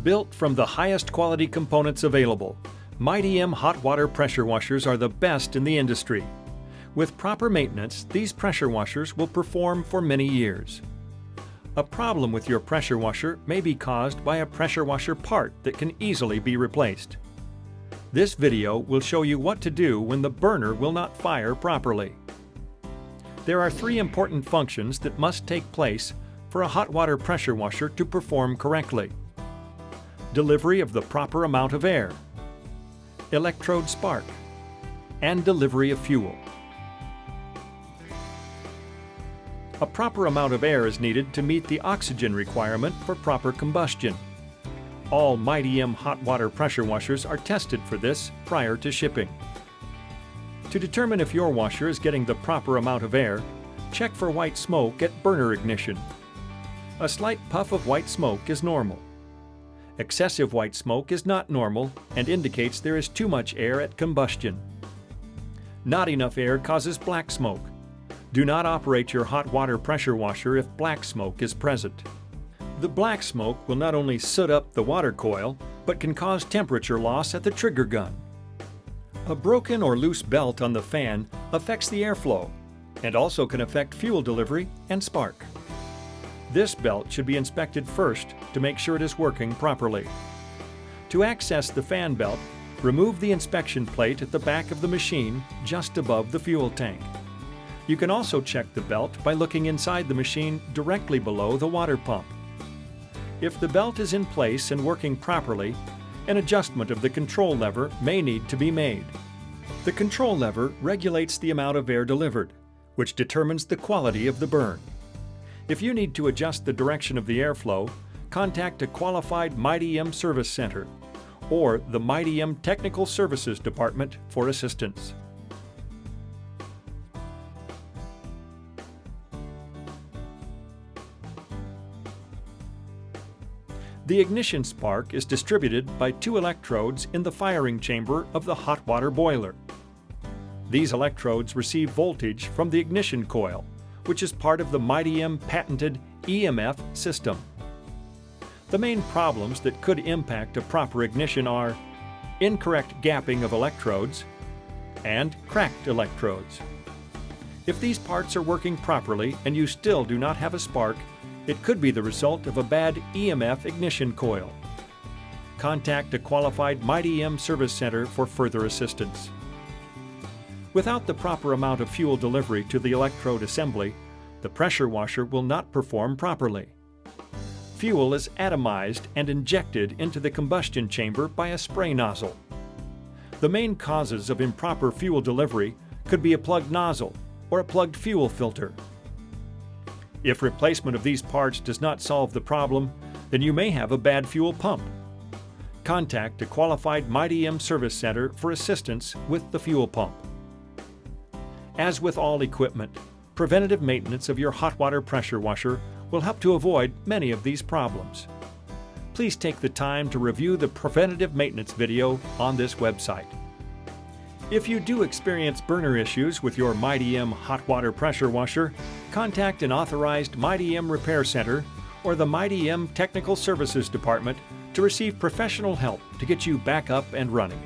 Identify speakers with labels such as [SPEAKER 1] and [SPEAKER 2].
[SPEAKER 1] Built from the highest quality components available, Mighty M hot water pressure washers are the best in the industry. With proper maintenance, these pressure washers will perform for many years. A problem with your pressure washer may be caused by a pressure washer part that can easily be replaced. This video will show you what to do when the burner will not fire properly. There are three important functions that must take place for a hot water pressure washer to perform correctly: delivery of the proper amount of air, electrode spark, and delivery of fuel. A proper amount of air is needed to meet the oxygen requirement for proper combustion. All Mighty M hot water pressure washers are tested for this prior to shipping. To determine if your washer is getting the proper amount of air, check for white smoke at burner ignition. A slight puff of white smoke is normal. Excessive white smoke is not normal and indicates there is too much air at combustion. Not enough air causes black smoke. Do not operate your hot water pressure washer if black smoke is present. The black smoke will not only soot up the water coil, but can cause temperature loss at the trigger gun. A broken or loose belt on the fan affects the airflow and also can affect fuel delivery and spark. This belt should be inspected first to make sure it is working properly. To access the fan belt, remove the inspection plate at the back of the machine just above the fuel tank. You can also check the belt by looking inside the machine directly below the water pump. If the belt is in place and working properly, an adjustment of the control lever may need to be made. The control lever regulates the amount of air delivered, which determines the quality of the burn. If you need to adjust the direction of the airflow, contact a qualified Mighty M service center or the Mighty M Technical Services Department for assistance. The ignition spark is distributed by two electrodes in the firing chamber of the hot water boiler. These electrodes receive voltage from the ignition coil, which is part of the Mighty M patented EMF system. The main problems that could impact a proper ignition are incorrect gapping of electrodes and cracked electrodes. If these parts are working properly and you still do not have a spark, it could be the result of a bad EMF ignition coil. Contact a qualified Mighty M service center for further assistance. Without the proper amount of fuel delivery to the electrode assembly, the pressure washer will not perform properly. Fuel is atomized and injected into the combustion chamber by a spray nozzle. The main causes of improper fuel delivery could be a plugged nozzle or a plugged fuel filter. If replacement of these parts does not solve the problem, then you may have a bad fuel pump. Contact a qualified Mighty M service center for assistance with the fuel pump. As with all equipment, preventative maintenance of your hot water pressure washer will help to avoid many of these problems. Please take the time to review the preventative maintenance video on this website. If you do experience burner issues with your Mighty M hot water pressure washer, contact an authorized Mighty M repair center or the Mighty M Technical Services Department to receive professional help to get you back up and running.